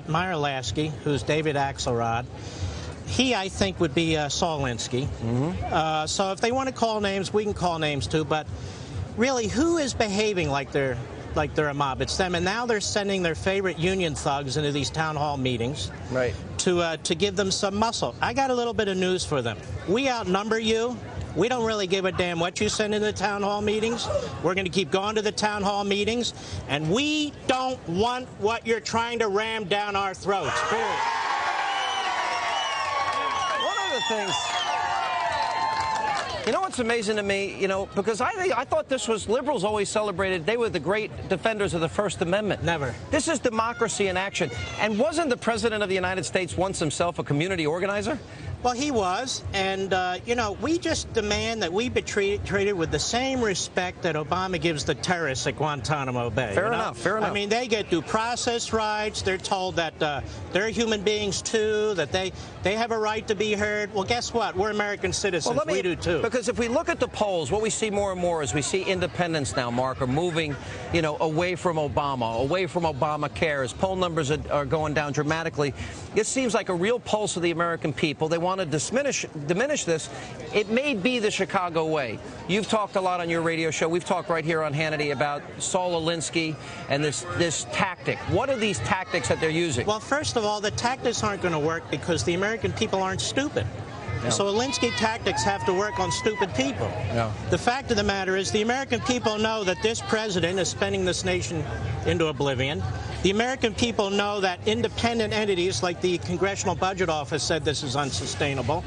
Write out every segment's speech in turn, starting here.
Meyer Lasky, who's David Axelrod. He, I think, would be Saul Alinsky. So if they want to call names, we can call names too. But really, who is behaving like they're a mob? It's them. And now they're sending their favorite union thugs into these town hall meetings, right, to give them some muscle. I got a little bit of news for them. We outnumber you. We don't really give a damn what you send in the town hall meetings. We're going to keep going to the town hall meetings, and we don't want what you're trying to ram down our throats. Period. One of the things, you know what's amazing to me, because I thought this was, liberals always celebrated, they were the great defenders of the First Amendment. Never. This is democracy in action. And wasn't the President of the United States once himself a community organizer? Well, he was, and, we just demand that we be treated with the same respect that Obama gives the terrorists at Guantanamo Bay. Fair enough, fair enough. I mean, they get due process rights. They're told that they're human beings, too, that they have a right to be heard. Well, guess what? We're American citizens. Well, we do, too. Because if we look at the polls, what we see more and more is we see independents now, Mark, are moving, away from Obama, away from Obamacare. As poll numbers are going down dramatically, it seems like a real pulse of the American people. They want to diminish this. It may be the Chicago way. You've talked a lot on your radio show. We've talked right here on Hannity about Saul Alinsky and this tactic. What are these tactics that they're using? Well, first of all, the tactics aren't going to work because the American people aren't stupid. No. So Alinsky tactics have to work on stupid people. No. The fact of the matter is the American people know that this president is spending this nation into oblivion. The American people know that independent entities like the Congressional Budget Office said this is unsustainable.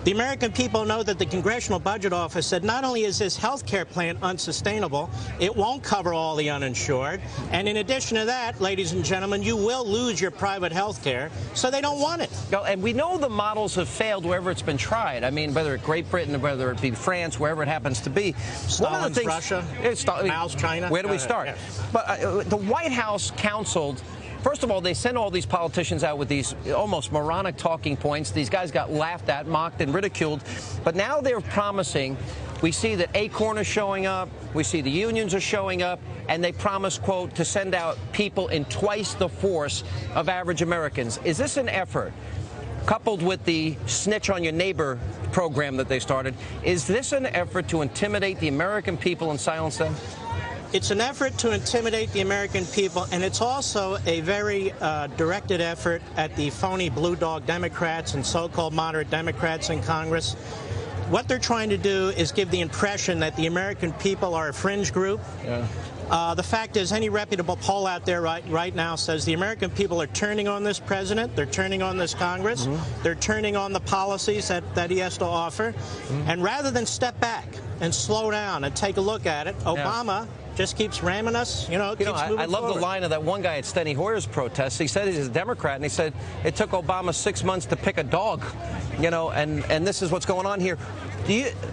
The American people know that the Congressional Budget Office said not only is this health care plan unsustainable, it won't cover all the uninsured. And in addition to that, ladies and gentlemen, you will lose your private health care, so they don't want it. And we know the models have failed wherever it's been tried. I mean, whether it's Great Britain, whether it be France, wherever it happens to be. Stalin's Russia, Mao's China. Where do we start? Yeah. But the White House counseled. First of all, they sent all these politicians out with these almost moronic talking points. These guys got laughed at, mocked, and ridiculed. But now they're promising. We see that Acorn is showing up. We see the unions are showing up. And they promise, quote, to send out people in twice the force of average Americans. Is this an effort, coupled with the snitch on your neighbor program that they started, is this an effort to intimidate the American people and silence them? It's an effort to intimidate the American people, and it's also a very directed effort at the phony blue dog Democrats and so-called moderate Democrats in Congress. What they're trying to do is give the impression that the American people are a fringe group. Yeah. The fact is, any reputable poll out there right now says the American people are turning on this president, they're turning on this Congress, they're turning on the policies that he has to offer. And rather than step back and slow down and take a look at it, Obama just keeps ramming us, keeps moving I love forward. The line of that one guy at Steny Hoyer's protest. He said he's a Democrat, and he said it took Obama 6 months to pick a dog, and this is what's going on here.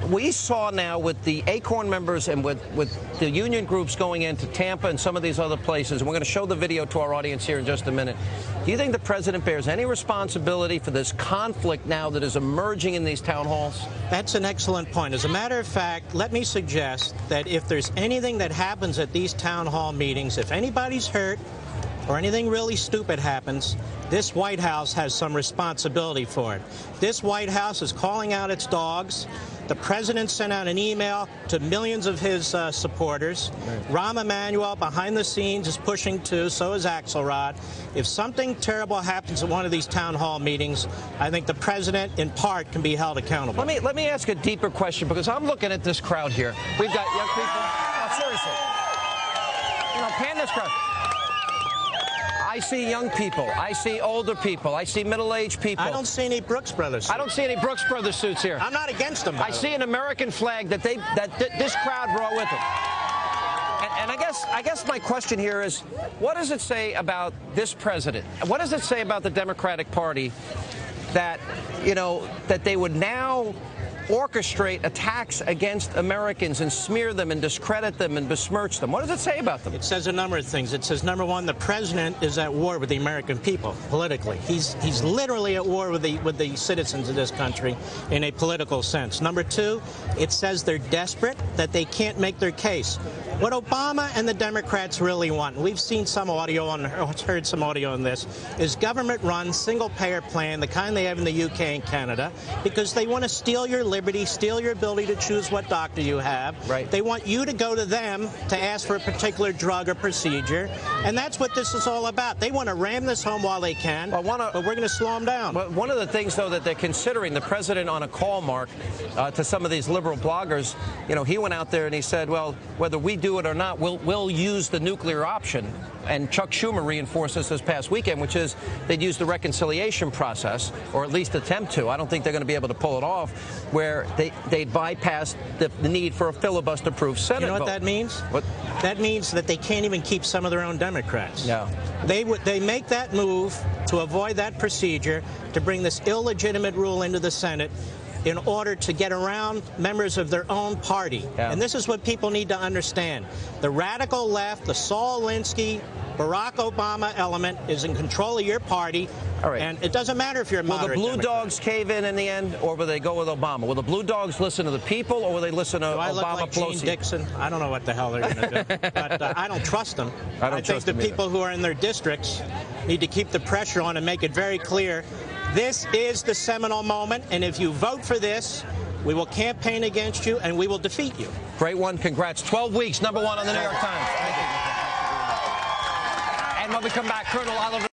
We saw now with the Acorn members and with the union groups going into Tampa and some of these other places, and we're going to show the video to our audience here in just a minute. Do you think the president bears any responsibility for this conflict now that is emerging in these town halls? That's an excellent point. As a matter of fact, let me suggest that if there's anything that happens at these town hall meetings, if anybody's hurt or anything really stupid happens, this White House has some responsibility for it. This White House is calling out its dogs. The president sent out an email to millions of his supporters. Rahm Emanuel, behind the scenes, is pushing too. So is Axelrod. If something terrible happens at one of these town hall meetings, I think the president, in part, can be held accountable. Let me ask a deeper question, because I'm looking at this crowd here. We've got young people. Oh, seriously. Pan this crowd. I see young people. I see older people. I see middle-aged people. I don't see any Brooks Brothers suits. I don't see any Brooks Brothers suits here. I'm not against them. I see an American flag that this crowd brought with them. And I guess my question here is, what does it say about this president? What does it say about the Democratic Party that that they would now orchestrate attacks against Americans and smear them and discredit them and besmirch them? What does it say about them? It says a number of things. It says, number one, the president is at war with the American people politically. He's literally at war with the citizens of this country in a political sense. Number two, it says they're desperate, that they can't make their case. What Obama and the Democrats really want, and we've seen some audio on, heard some audio on this, is government-run, single-payer plan, the kind they have in the UK and Canada, because they want to steal your liberty, steal your ability to choose what doctor you have. Right. They want you to go to them to ask for a particular drug or procedure, and that's what this is all about. They want to ram this home while they can, but we're going to slow them down. Well, one of the things, though, that they're considering, the president on a call, Mark, to some of these liberal bloggers, you know, he went out there and he said, well, whether we do it or not, we'll use the nuclear option. And Chuck Schumer reinforced this past weekend, which is they'd use the reconciliation process, or at least attempt to. I don't think they're going to be able to pull it off, where they'd bypass the need for a filibuster-proof Senate vote. You know what that means? What? That means that they can't even keep some of their own Democrats. No. They make that move to avoid that procedure, to bring this illegitimate rule into the Senate in order to get around members of their own party. Yeah. And this is what people need to understand. The radical left, the Saul Alinsky, Barack Obama element is in control of your party. All right. And it doesn't matter if you're a moderate Will the Blue Democrat. Dogs cave in the end, or will they go with Obama? Will the Blue Dogs listen to the people, or will they listen to Do I Obama, look like Pelosi? Gene Dixon? I don't know what the hell they're going to do. But I don't trust them. I think the people who are in their districts need to keep the pressure on and make it very clear. This is the seminal moment, and if you vote for this, we will campaign against you, and we will defeat you. Great one. Congrats. 12 weeks, #1 on the New York Times. Thank you. And when we come back, Colonel Oliver.